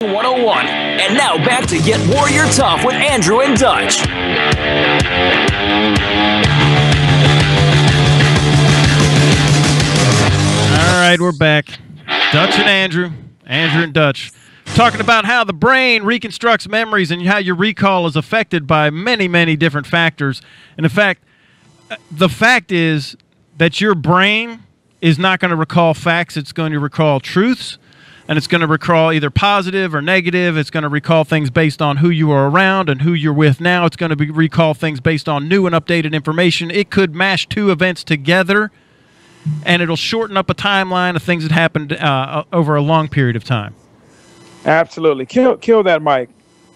101. And now back to Get Warrior Tough with Andrew and Dutch. All right, we're back. Dutch and Andrew and Dutch, talking about how the brain reconstructs memories and how your recall is affected by many, many different factors. And in fact, the fact is that your brain is not going to recall facts. It's going to recall truths, and it's going to recall either positive or negative. It's going to recall things based on who you are around and who you're with now. It's going to recall things based on new and updated information. It could mash two events together, and it'll shorten up a timeline of things that happened over a long period of time. Absolutely. Kill that mic,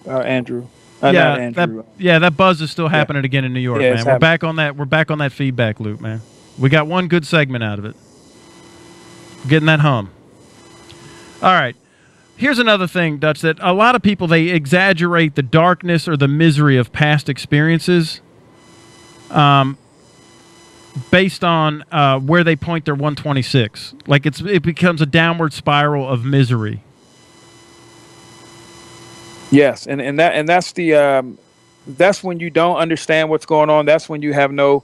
Andrew. That buzz is still happening again in New York, man. We're back on that. We're back on that feedback loop, man. We got one good segment out of it. Getting that hum. All right. Here's another thing, Dutch, that a lot of people, they exaggerate the darkness or the misery of past experiences based on where they point their 126. Like it becomes a downward spiral of misery. Yes, and that's that's when you don't understand what's going on. That's when you have no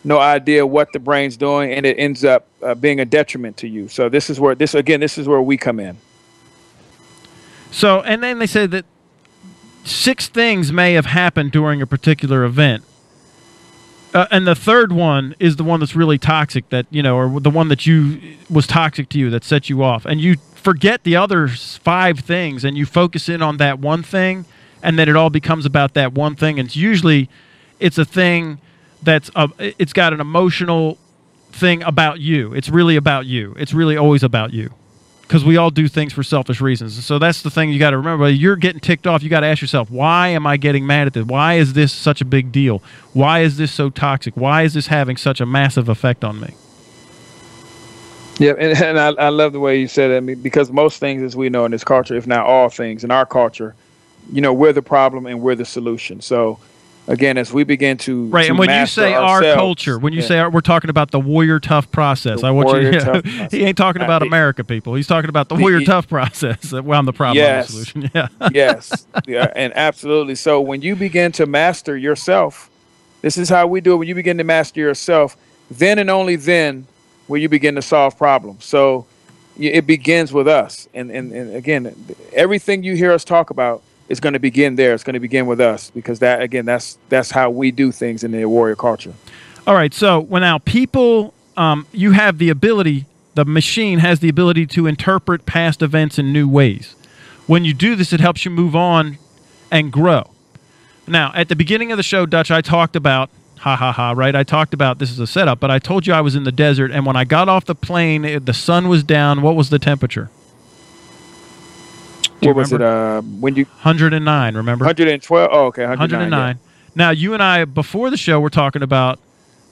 idea what the brain's doing, and it ends up being a detriment to you. So this is where we come in. So, and then they said that 6 things may have happened during a particular event. And the third one is the one that's really toxic, that, or the one that was toxic to you, that set you off. And you forget the other 5 things, and you focus in on that one thing, and then it all becomes about that one thing. And it's a thing that's it's got an emotional thing about you. It's really about you. It's really always about you, because we all do things for selfish reasons. So that's the thing you got to remember. You're getting ticked off. You got to ask yourself, why am I getting mad at this? Why is this such a big deal? Why is this so toxic? Why is this having such a massive effect on me? Yeah, and I love the way you said it. I mean, because most things, as we know in this culture, if not all things in our culture, we're the problem and we're the solution. So again, as we begin to and when you say our culture, when you say we're talking about the Warrior Tough process. I want you to he ain't talking about America, people. He's talking about the Warrior Tough process. Well, I'm the problem, I'm the solution. Yeah. Yes. Yeah, and absolutely. So when you begin to master yourself, this is how we do it. When you begin to master yourself, then and only then will you begin to solve problems. So it begins with us. And again, everything you hear us talk about is going to begin there. It's going to begin with us, because that's how we do things in the warrior culture. All right. So now people, you have the ability, the machine has the ability to interpret past events in new ways. When you do this, it helps you move on and grow. Now, at the beginning of the show, Dutch, I talked about, right? I talked about, this is a setup, but I told you I was in the desert, and when I got off the plane, the sun was down. What was the temperature? What was it? When you 109, remember? 112. Oh, okay, 109. Yeah. Now, you and I before the show were talking about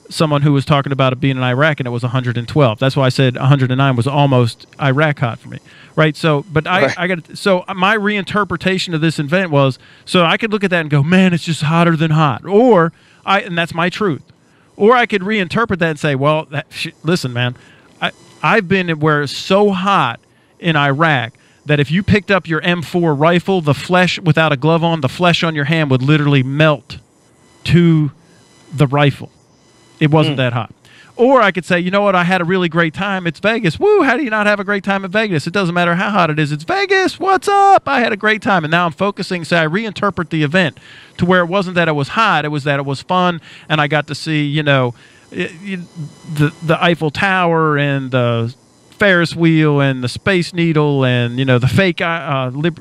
someone who was talking about it being in Iraq, and it was 112. That's why I said 109 was almost Iraq hot for me, right? So, but I got so my reinterpretation of this event was, so I could look at that and go, man, it's just hotter than hot, and that's my truth, or I could reinterpret that and say, well, listen, man, I've been where it's so hot in Iraq that if you picked up your M4 rifle, the flesh, without a glove on, the flesh on your hand would literally melt to the rifle. It wasn't that hot. Or I could say, you know what, I had a really great time. It's Vegas. Woo, how do you not have a great time in Vegas? It doesn't matter how hot it is. It's Vegas. What's up? I had a great time. And now I'm focusing, say I reinterpret the event to where it wasn't that it was hot. It was that it was fun, and I got to see, the Eiffel Tower and the Ferris wheel and the Space Needle and the fake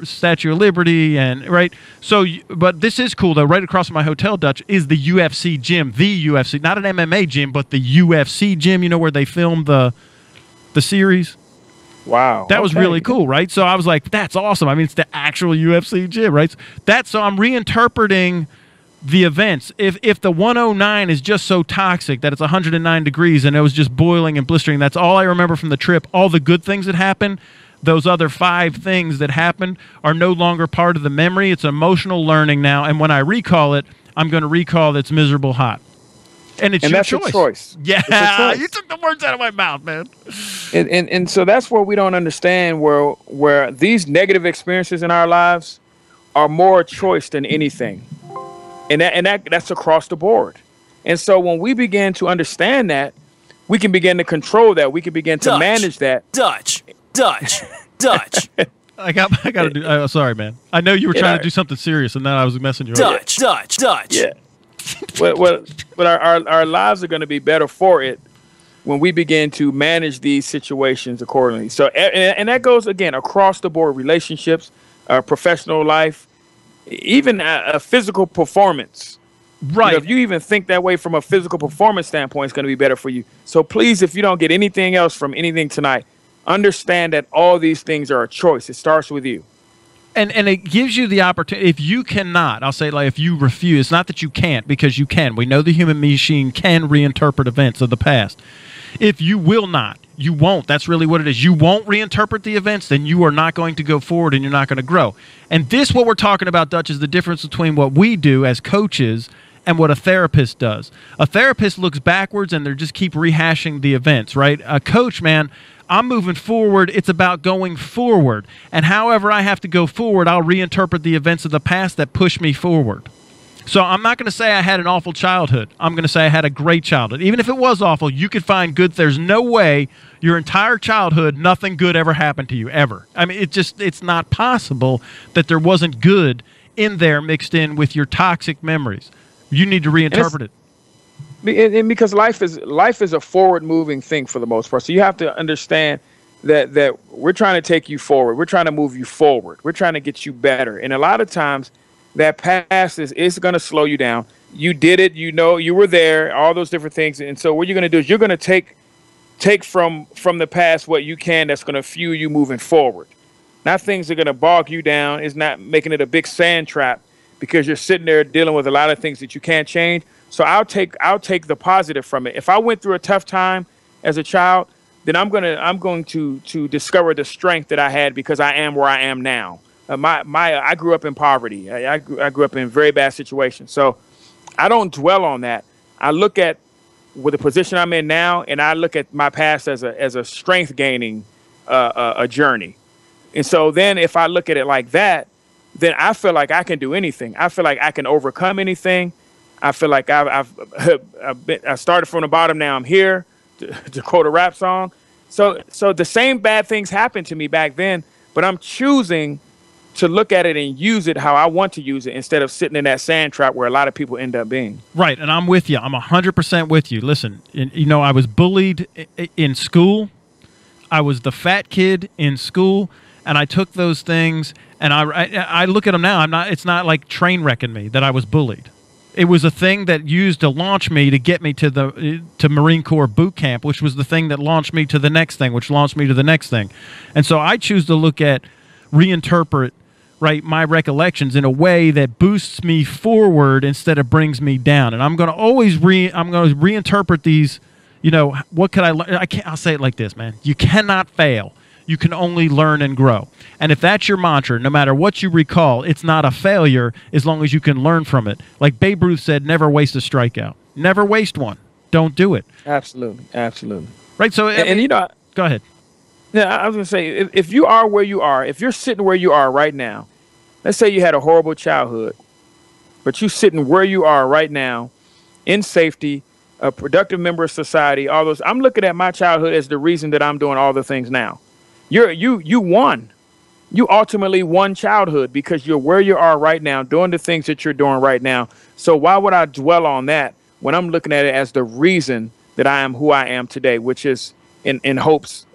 Statue of Liberty, and right. So, but this is cool though. Right across from my hotel, Dutch, is the UFC gym. The UFC, not an MMA gym, but the UFC gym. Where they filmed the series. Wow, that was really cool, right? So I was like, that's awesome. I mean, it's the actual UFC gym, right? So I'm reinterpreting the events. If the 109 is just so toxic that it's 109 degrees and it was just boiling and blistering, that's all I remember from the trip. All the good things that happened, those other 5 things that happened, are no longer part of the memory. It's emotional learning now, and when I recall it, I'm going to recall that it's miserable hot. And it's and your that's choice. a choice. Yeah, It's a choice. you took the words out of my mouth, man. And so that's where we don't understand where these negative experiences in our lives are more a choice than anything. And that's across the board. And so when we begin to understand that, we can begin to control that. We can begin to manage that. Dutch. I got to do. Sorry, man. I know you were trying to do something serious, and then I was messing you up. Dutch. Yeah. But our lives are going to be better for it when we begin to manage these situations accordingly. So, and that goes again across the board: relationships, professional life, even a physical performance. Right. You know, if you even think that way from a physical performance standpoint, it's going to be better for you. So please, if you don't get anything else from anything tonight, understand that all these things are a choice. It starts with you. And it gives you the opportunity. If you cannot, I'll say, like, if you refuse, it's not that you can't, because you can. We know the human machine can reinterpret events of the past. If you will not, you won't. That's really what it is. You won't reinterpret the events, then you are not going to go forward and you're not going to grow. And this, what we're talking about, Dutch, is the difference between what we do as coaches and what a therapist does. A therapist looks backwards and they just keep rehashing the events, right? A coach, man, I'm moving forward. It's about going forward. And however I have to go forward, I'll reinterpret the events of the past that push me forward. So I'm not going to say I had an awful childhood. I'm going to say I had a great childhood. Even if it was awful, you could find good. There's no way your entire childhood, nothing good ever happened to you, ever. I mean, it's not possible that there wasn't good in there mixed in with your toxic memories. You need to reinterpret it. And because life is a forward-moving thing for the most part. So you have to understand that we're trying to take you forward. We're trying to move you forward. We're trying to get you better. And a lot of times that past is going to slow you down. You did it. You know, you were there, all those different things. And so what you're going to do is you're going to take from the past what you can that's going to fuel you moving forward. Not things that are going to bog you down. It's not making it a big sand trap because you're sitting there dealing with a lot of things that you can't change. So I'll take the positive from it. If I went through a tough time as a child, then I'm going to discover the strength that I had because I am where I am now. I grew up in poverty. I grew up in very bad situations. So I don't dwell on that. I look at with the position I'm in now, and I look at my past as a strength gaining a journey. And so then if I look at it like that, then I feel like I can do anything. I feel like I can overcome anything. I feel like I started from the bottom. Now I'm here, to quote a rap song. So the same bad things happened to me back then, but I'm choosing to look at it and use it how I want to use it instead of sitting in that sand trap where a lot of people end up being. Right, and I'm with you. I'm 100% with you. Listen, I was bullied in school. I was the fat kid in school, and I took those things, and I look at them now. It's not like train wrecking me that I was bullied. It was a thing that used to launch me to get me to Marine Corps boot camp, which was the thing that launched me to the next thing, which launched me to the next thing. And so I choose to reinterpret, right, my recollections in a way that boosts me forward instead of brings me down. And I'm going to always reinterpret these. What could I learn? I'll say it like this, man. You cannot fail. You can only learn and grow. And if that's your mantra, no matter what you recall, it's not a failure as long as you can learn from it. Like Babe Ruth said, never waste a strikeout. Never waste one. Don't do it. Absolutely. Absolutely. Right. So, go ahead. Yeah, I was going to say, if you are where you are, if you're sitting where you are right now, let's say you had a horrible childhood, but you're sitting where you are right now in safety, a productive member of society, all those. I'm looking at my childhood as the reason that I'm doing all the things now. You won. You ultimately won childhood because you're where you are right now, doing the things that you're doing right now. So why would I dwell on that when I'm looking at it as the reason that I am who I am today, which is in hopes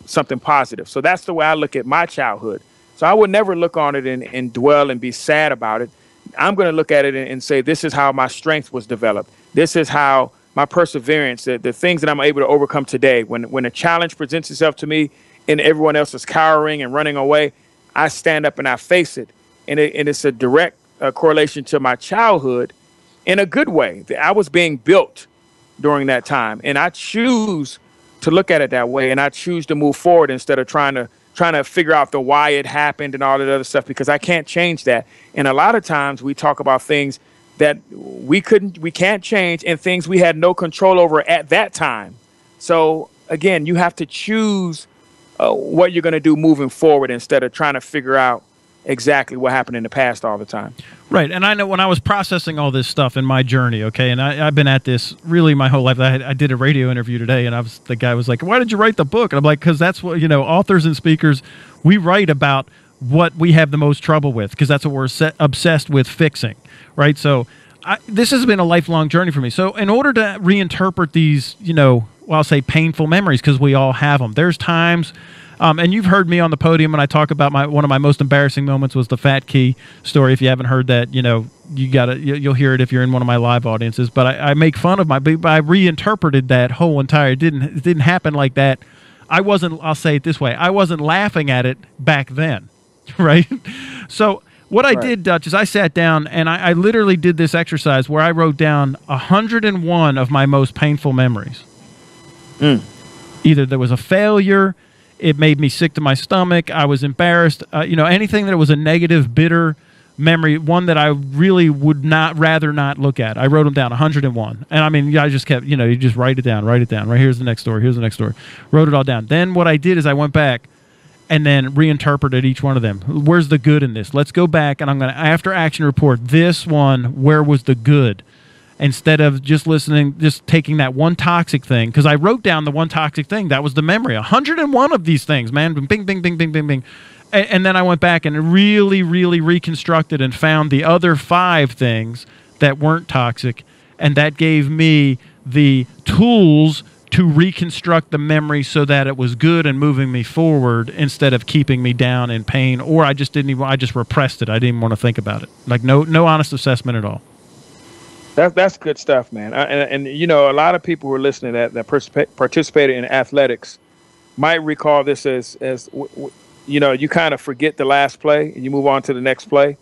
something positive. So that's the way I look at my childhood. So I would never look on it and dwell and be sad about it. I'm going to look at it and say, this is how my strength was developed. This is how my perseverance, the things that I'm able to overcome today. When a challenge presents itself to me and everyone else is cowering and running away, I stand up and I face it. And it's a direct correlation to my childhood in a good way. I was being built during that time. And I choose to look at it that way. And I choose to move forward instead of trying to figure out the why it happened and all that other stuff, because I can't change that. And a lot of times we talk about things that we can't change, and things we had no control over at that time. So again, you have to choose what you're going to do moving forward instead of trying to figure out exactly what happened in the past all the time. Right. And I know when I was processing all this stuff in my journey, okay, and I've been at this really my whole life. I did a radio interview today, and the guy was like, "Why did you write the book?" And I'm like, "Because that's what, authors and speakers, we write about what we have the most trouble with, because that's what we're obsessed with fixing." Right. So this has been a lifelong journey for me. So in order to reinterpret these, I'll say painful memories, because we all have them. There's times, and you've heard me on the podium when I talk about one of my most embarrassing moments was the Fat Key story. If you haven't heard that, you'll hear it if you're in one of my live audiences. But I make fun of I reinterpreted that whole entire. It didn't happen like that. I'll say it this way. I wasn't laughing at it back then, right? So what I did, Dutch, is I sat down and I literally did this exercise where I wrote down 101 of my most painful memories. Either there was a failure, it made me sick to my stomach, I was embarrassed, anything that was a negative, bitter memory, one that I really would rather not look at. I wrote them down, 101. And I mean, I just kept, you just write it down. Right, here's the next story, Wrote it all down. Then what I did is I went back and then reinterpreted each one of them. Where's the good in this? Let's go back, and I'm going to, after action report, this one, where was the good? Instead of just taking that one toxic thing, because I wrote down the one toxic thing. That was the memory. 101 of these things, man. Bing, bing, bing, bing, bing, bing. And then I went back and really, really reconstructed and found the other 5 things that weren't toxic, and that gave me the tools to reconstruct the memory so that it was good and moving me forward instead of keeping me down in pain, or I just repressed it. I didn't even want to think about it. Like no honest assessment at all. That's good stuff, man. And a lot of people who are listening that participated in athletics might recall this as you kind of forget the last play and you move on to the next play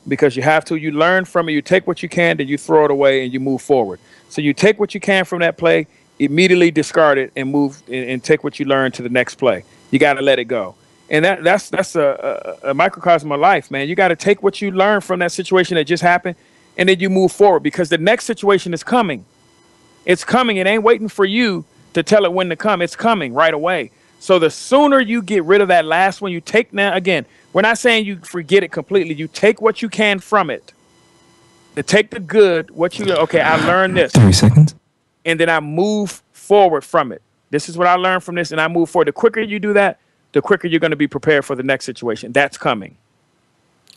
because you have to. You learn from it. You take what you can, then you throw it away and you move forward. So you take what you can from that play, immediately discard it, and move and take what you learn to the next play. You got to let it go. And that's a microcosm of life, man. You got to take what you learn from that situation that just happened, and then you move forward, because the next situation is coming. It's coming. It ain't waiting for you to tell it when to come. It's coming right away. So the sooner you get rid of that last one, you take now, again, we're not saying you forget it completely. You take what you can from it. To take the good, okay, I learned this. 3 seconds. And then I move forward from it. This is what I learned from this, and I move forward. The quicker you do that, the quicker you're going to be prepared for the next situation. That's coming.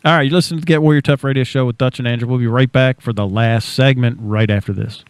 All right, you listen to the Get Warrior Tough Radio Show with Dutch and Andrew. We'll be right back for the last segment right after this.